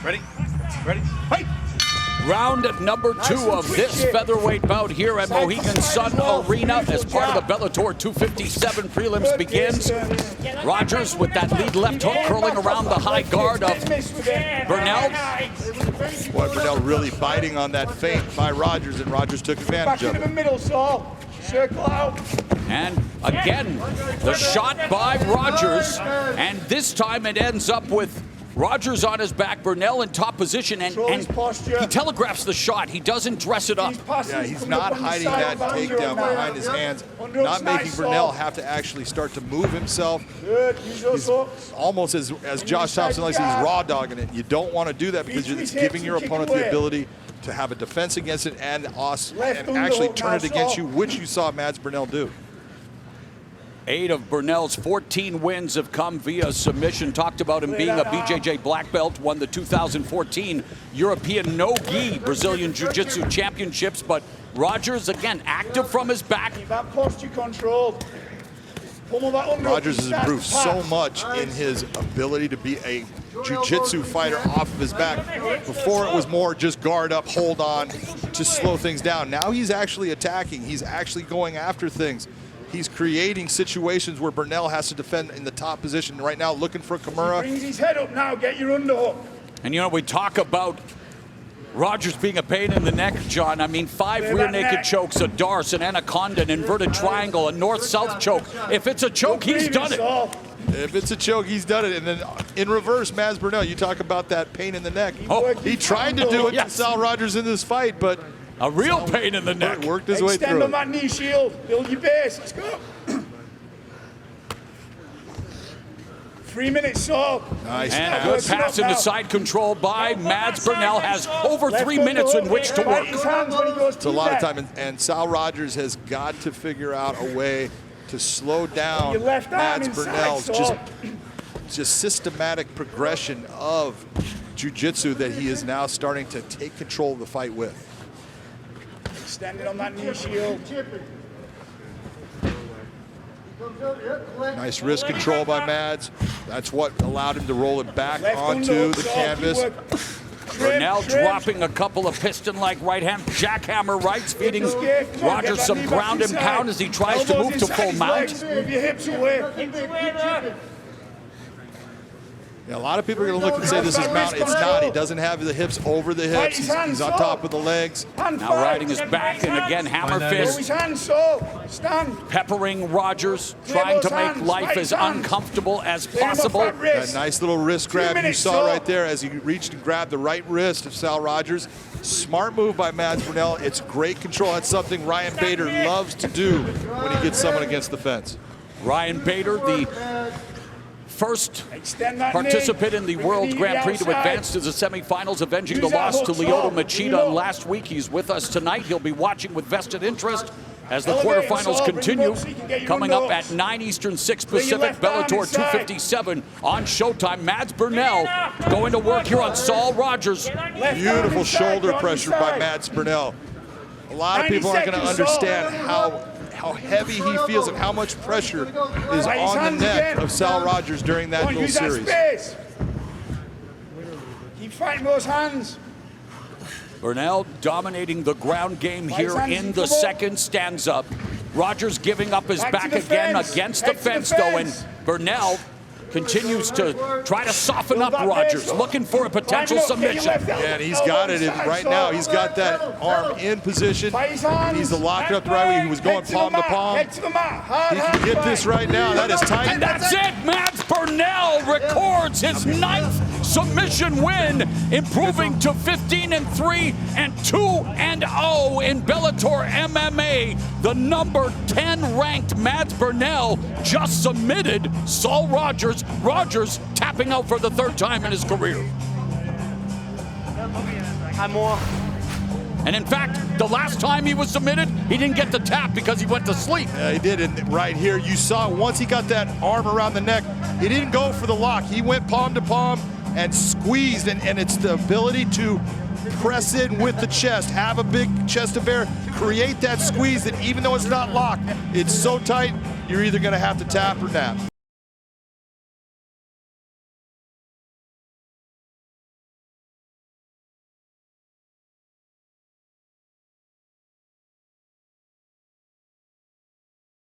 Ready? Ready? Fight! Round number 2 of this featherweight bout here at Mohegan Sun Arena as part of the Bellator 257 prelims begins. Rogers with that lead left hook curling around the high guard of Burnell. Boy, Burnell really biting on that feint by Rogers, and Rogers took advantage of it. Back into the middle, Saul. Circle out. And again, the shot by Rogers, and this time it ends up with Rogers on his back, Burnell in top position, and he telegraphs the shot. He doesn't dress it up. Yeah, he's not hiding that takedown behind his hands, not making Burnell have to actually start to move himself. He's almost, as Josh Thompson likes, he's raw dogging it. You don't want to do that because it's giving your opponent the ability to have a defense against it and actually turn it against you, which you saw Mads Burnell do. 8 of Burnell's 14 wins have come via submission. Talked about him being a BJJ black belt, won the 2014 European No-Gi Brazilian Jiu-Jitsu Championships, but Rogers, again, active from his back. Keep that posture controlled. Rogers has improved so much in his ability to be a jiu-jitsu fighter off of his back. Before it was more just guard up, hold on, to slow things down. Now he's actually attacking. He's actually going after things. He's creating situations where Burnell has to defend in the top position. Right now, looking for a Kimura. Brings his head up now, get your underhook. And you know, we talk about Rogers being a pain in the neck, John. I mean, 5 rear naked chokes, a Darce, an Anaconda, an inverted triangle, a north-south choke. If it's a choke, he's done it. If it's a choke, he's done it. And then in reverse, Mads Burnell, you talk about that pain in the neck. He tried to do it to Saul Rogers in this fight, but a real pain in the neck. Worked his way through. Extend on that knee shield. Build your base. Let's go. 3 minutes, Saul. Nice. And good pass into side control by Mads Burnell. Has over 3 minutes in which to work. It's a lot of time, and Saul Rogers has got to figure out a way to slow down Mads Burnell's just systematic progression of jiu-jitsu that he is now starting to take control of the fight with. Standing on that knee shield. Nice wrist control by Mads. That's what allowed him to roll it back onto the canvas. Burnell dropping a couple of piston-like right hand jackhammer rights, feeding Rogers some ground and pound as he tries to move to full mount. Move your hips away. Yeah, a lot of people are going to look and say this is mount. It's not. He doesn't have the hips over the hips. He's on top of the legs. Now riding his back, and again, hammer fist. Peppering Rogers, trying to make life as uncomfortable as possible. That nice little wrist grab you saw right there as he reached and grabbed the right wrist of Saul Rogers. Smart move by Mads Burnell. It's great control. That's something Ryan Bader loves to do when he gets someone against the fence. Ryan Bader, the first participant in the World Grand Prix to advance to the semifinals, avenging the loss to Lyoto Machida last week. He's with us tonight. He'll be watching with vested interest as the quarterfinals continue. Coming up at 9 Eastern, 6 Pacific, Bellator 257 on Showtime. Mads Burnell going to work here on Saul Rogers. Beautiful shoulder pressure by Mads Burnell. A lot of people aren't going to understand how heavy he feels and how much pressure is on the neck of Saul Rogers during that little series. Keep fighting those hands. Burnell dominating the ground game here in the second, stands up. Rogers giving up his back again against the fence, though, and Burnell continues to try to soften up Rogers, looking for a potential submission. And he's got it right now. He's got that arm in position. He's locked up the right way. He was going palm to palm. He can get this right now. That is tight. And that's it. Mads Burnell records his 9th submission win, improving to 15-3 and 2-0 in Bellator MMA. The number 10 ranked Mads Burnell just submitted Saul Rogers. Rogers tapping out for the 3rd time in his career. And in fact, the last time he was submitted, he didn't get the tap because he went to sleep. Yeah, he did. And right here, you saw once he got that arm around the neck, he didn't go for the lock. He went palm to palm and squeezed, and it's the ability to press in with the chest, have a big chest to bear, create that squeeze that even though it's not locked, it's so tight, you're either going to have to tap or nap.